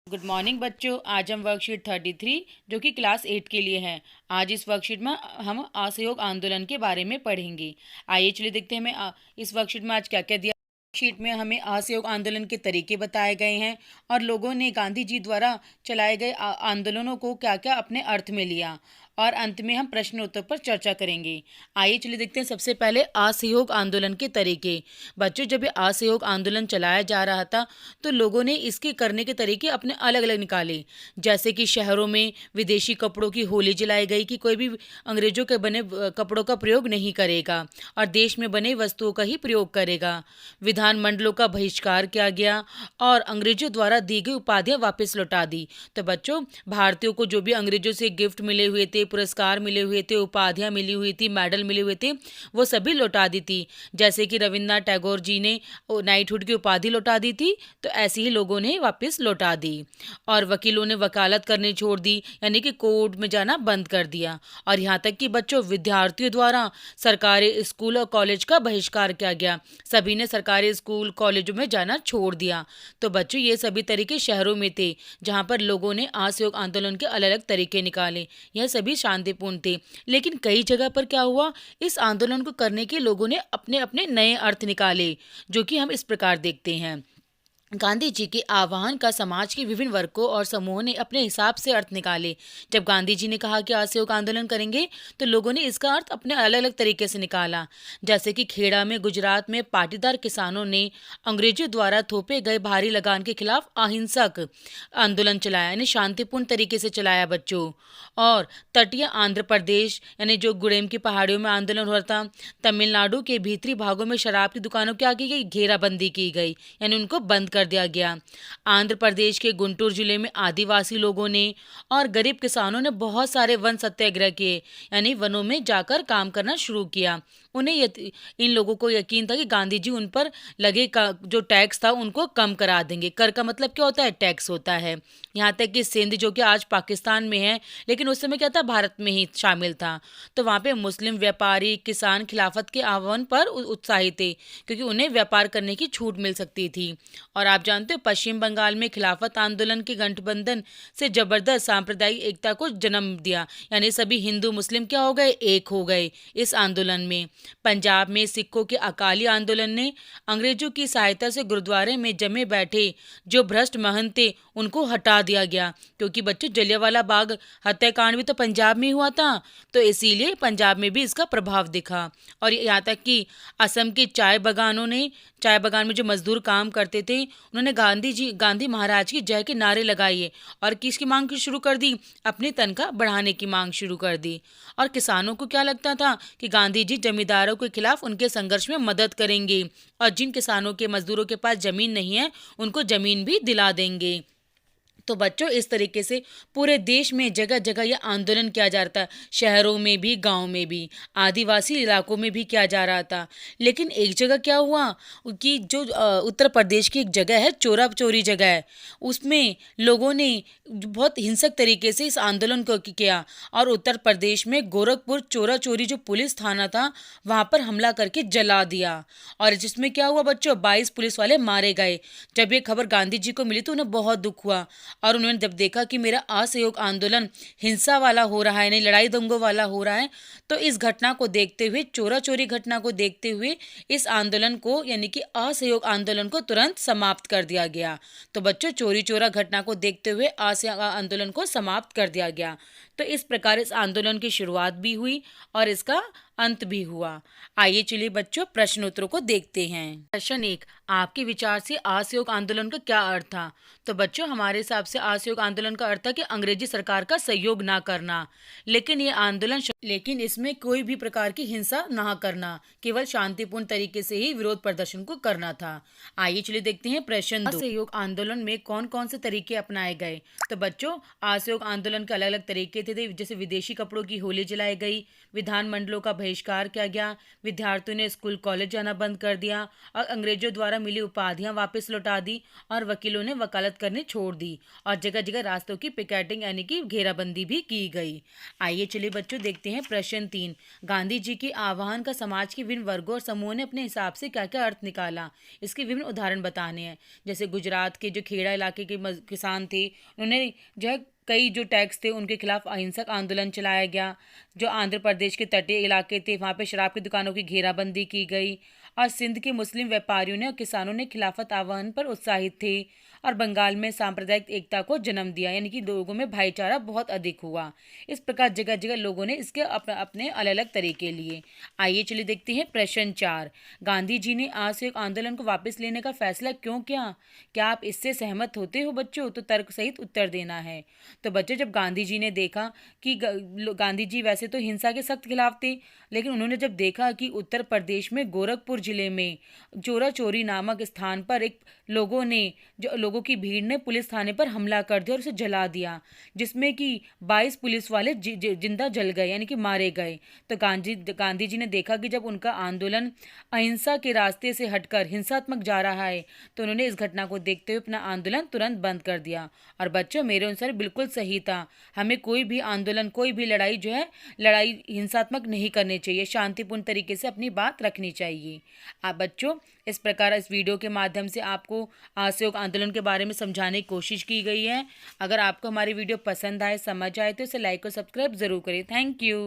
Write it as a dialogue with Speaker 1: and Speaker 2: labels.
Speaker 1: Good morning बच्चों। आज हम वर्कशीट 33 जो कि क्लास 8 के लिए है। आज इस वर्कशीट में हम असहयोग आंदोलन के बारे में पढ़ेंगे। आइए चलिए देखते हैं हमें इस वर्कशीट में आज क्या क्या दिया। शीट में हमें असहयोग आंदोलन के तरीके बताए गए हैं और लोगों ने गांधी जी द्वारा चलाए गए आंदोलनों को क्या क्या अपने अर्थ में लिया, और अंत में हम प्रश्न उत्तर पर चर्चा करेंगे। आइए चलिए देखते हैं सबसे पहले असहयोग आंदोलन के तरीके। बच्चों, जब ये असहयोग आंदोलन चलाया जा रहा था तो लोगों ने इसके करने के तरीके अपने अलग अलग निकाले। जैसे कि शहरों में विदेशी कपड़ों की होली जलाई गई कि कोई भी अंग्रेजों के बने कपड़ों का प्रयोग नहीं करेगा और देश में बने वस्तुओं का ही प्रयोग करेगा। विधानमंडलों का बहिष्कार किया गया और अंग्रेजों द्वारा दी गई उपाधियां वापस लौटा दी। तो बच्चों, भारतीयों को जो भी अंग्रेजों से गिफ्ट मिले हुए थे, पुरस्कार मिले हुए थे, उपाधियां मिली हुई थी, मेडल मिले हुए थे, वो सभी लौटा दी थी। जैसे कि रविन्द्रनाथ टैगोर जी ने नाइटहुड की उपाधि लौटा दी थी, तो ऐसे ही लोगों ने वापस लौटा दी। और वकीलों ने वकालत करनी छोड़ दी, यानी कि कोर्ट में जाना बंद कर दिया। और यहाँ तक कि बच्चों, विद्यार्थियों द्वारा सरकारी स्कूल और कॉलेज का बहिष्कार किया गया। सभी ने सरकारी स्कूल कॉलेजों में जाना छोड़ दिया। तो बच्चों, ये सभी तरीके शहरों में थे जहाँ पर लोगों ने असहयोग आंदोलन के अलग अलग तरीके निकाले। यह सभी शांतिपूर्ण थे। लेकिन कई जगह पर क्या हुआ, इस आंदोलन को करने के लोगों ने अपने अपने नए अर्थ निकाले, जो कि हम इस प्रकार देखते हैं। गांधी जी के आह्वान का समाज के विभिन्न वर्गों और समूहों ने अपने हिसाब से अर्थ निकाले। जब गांधी जी ने कहा कि असहयोग आंदोलन करेंगे तो लोगों ने इसका अर्थ अपने अलग अलग तरीके से निकाला। जैसे कि खेड़ा में गुजरात में पाटीदार किसानों ने अंग्रेजों द्वारा थोपे गए भारी लगान के खिलाफ अहिंसक आंदोलन चलाया, यानी शांतिपूर्ण तरीके से चलाया बच्चों। और तटीय आंध्र प्रदेश, यानी जो गुड़ेम की पहाड़ियों में आंदोलन हो रहा था। तमिलनाडु के भीतरी भागों में शराब की दुकानों क्या की गई, घेराबंदी की गई, यानी उनको बंद कर दिया गया। आंध्र प्रदेश के गुंटूर जिले में आदिवासी लोगों ने और गरीब किसानों ने बहुत सारे वन सत्याग्रह किए, यानी वनों में जाकर काम करना शुरू किया। उन्हें इन लोगों को यकीन था कि गांधी जी उन पर लगे जो टैक्स था उनको कम करा देंगे। कर का मतलब क्या होता है, टैक्स होता है। यहाँ तक कि सिंध, जो कि आज पाकिस्तान में है लेकिन उस समय क्या था, भारत में ही शामिल था, तो वहाँ पे मुस्लिम व्यापारी किसान खिलाफत के आह्वान पर उत्साहित थे, क्योंकि उन्हें व्यापार करने की छूट मिल सकती थी। और आप जानते हो, पश्चिम बंगाल में खिलाफत आंदोलन के गठबंधन से जबरदस्त सांप्रदायिक एकता को जन्म दिया, यानी सभी हिंदू मुस्लिम क्या हो गए, एक हो गए इस आंदोलन में। पंजाब में सिखों के अकाली आंदोलन ने अंग्रेजों की सहायता से गुरुद्वारे में जमे बैठे जो भ्रष्ट महंत थे उनको हटा दिया गया, क्योंकि बच्चों जलियांवाला बाग हत्याकांड भी तो पंजाब में हुआ था, तो इसीलिए पंजाब में भी इसका प्रभाव दिखा। और यहाँ तक कि असम के चाय बागान में जो मजदूर काम करते थे, उन्होंने गांधी महाराज की जय के नारे लगाए और किसकी मांग शुरू कर दी, अपनी तनख्वाह बढ़ाने की मांग शुरू कर दी। और किसानों को क्या लगता था कि गांधी जी जमींदारों के खिलाफ उनके संघर्ष में मदद करेंगे और जिन किसानों के मजदूरों के पास जमीन नहीं है उनको जमीन भी दिला देंगे। तो बच्चों, इस तरीके से पूरे देश में जगह जगह यह आंदोलन किया जा रहा था, शहरों में भी, गांव में भी, आदिवासी इलाकों में भी किया जा रहा था। लेकिन एक जगह क्या हुआ कि जो उत्तर प्रदेश की एक जगह है, चोरा चोरी जगह है, उसमें लोगों ने बहुत हिंसक तरीके से इस आंदोलन को किया और उत्तर प्रदेश में गोरखपुर चोरा चोरी जो पुलिस थाना था वहां पर हमला करके जला दिया। और जिसमें क्या हुआ बच्चों, 22 पुलिस वाले मारे गए। जब ये खबर गांधी जी को मिली तो उन्हें बहुत दुख हुआ और उन्होंने जब देखा कि मेरा असहयोग आंदोलन हिंसा वाला हो रहा है, नहीं लड़ाई दंगों वाला हो रहा है, तो इस घटना को देखते हुए, चोरा चोरी घटना को देखते हुए इस आंदोलन को, यानी कि असहयोग आंदोलन को तुरंत समाप्त कर दिया गया। तो बच्चों, चोरी चोरा घटना को देखते हुए असहयोग आंदोलन को समाप्त कर दिया गया। तो इस प्रकार इस आंदोलन की शुरुआत भी हुई और इसका अंत भी हुआ। आइए चलिए बच्चों, प्रश्न उत्तरों को देखते हैं। प्रश्न 1, आपके विचार से असहयोग आंदोलन का क्या अर्थ था? तो बच्चों, हमारे हिसाब से असहयोग आंदोलन का अर्थ था कि अंग्रेजी सरकार का सहयोग ना करना, लेकिन इसमें कोई भी प्रकार की हिंसा ना करना, केवल शांतिपूर्ण तरीके से ही विरोध प्रदर्शन को करना था। आइए चलिए देखते हैं प्रश्न 2, असहयोग आंदोलन में कौन कौन से तरीके अपनाए गए? तो बच्चों, असहयोग आंदोलन के अलग अलग तरीके थे जैसे विदेशी कपड़ों की होली जलाई गई, विधानमंडलों का बहिष्कार किया गया, विद्यार्थियों ने स्कूल कॉलेज जाना बंद कर दिया और अंग्रेजों द्वारा मिली उपाधियां वापस लौटा दी और वकीलों ने वकालत करनी छोड़ दी और जगह जगह रास्तों की पिकेटिंग यानी कि घेराबंदी भी की गई। आइए चलिए बच्चों देखते हैं प्रश्न 3। गांधी जी के आह्वान का समाज के विभिन्न वर्गों और समूहों ने अपने हिसाब से क्या क्या अर्थ निकाला, इसके विभिन्न उदाहरण बताने हैं। जैसे गुजरात के जो खेड़ा इलाके के किसान थे, उन्होंने जो है कई जो टैक्स थे उनके खिलाफ अहिंसक आंदोलन चलाया गया। जो आंध्र प्रदेश के तटीय इलाके थे वहाँ पे शराब की दुकानों की घेराबंदी की गई और सिंध के मुस्लिम व्यापारियों ने और किसानों ने खिलाफत आह्वान पर उत्साहित थे और बंगाल में सांप्रदायिक एकता को जन्म दिया, यानी कि लोगों में भाईचारा बहुत अधिक हुआ। इस प्रकार जगह जगह लोगों ने इसके अपने अलग अलग तरीके लिए। आइए चलिए देखते हैं प्रश्न 4। गांधी जी ने असहयोग आंदोलन को वापस लेने का फैसला क्यों किया? क्या आप इससे सहमत होते हो बच्चों? तो तर्क सहित उत्तर देना है। तो बच्चों जब गांधी जी ने देखा कि गांधी जी वैसे तो हिंसा के सख्त खिलाफ थे, लेकिन उन्होंने जब देखा कि उत्तर प्रदेश में गोरखपुर जिले में चोरा चोरी नामक स्थान पर एक लोगों की भीड़ ने पुलिस थाने पर हमला कर दिया और उसे जला दिया, जिसमें कि 22 पुलिस वाले जिंदा जल गए यानी कि मारे गए। तो गांधी जी ने देखा कि जब उनका आंदोलन अहिंसा के रास्ते से हटकर हिंसात्मक जा रहा है तो उन्होंने इस घटना को देखते हुए अपना आंदोलन तुरंत बंद कर दिया। और बच्चों मेरे अनुसार बिल्कुल सही था। हमें कोई भी आंदोलन कोई भी लड़ाई जो है लड़ाई हिंसात्मक नहीं करनी चाहिए, शांतिपूर्ण तरीके से अपनी बात रखनी चाहिए। आप बच्चों इस प्रकार इस वीडियो के माध्यम से आपको असहयोग आंदोलन के बारे में समझाने की कोशिश की गई है। अगर आपको हमारी वीडियो पसंद आए समझ आए तो इसे लाइक और सब्सक्राइब जरूर करें। Thank you.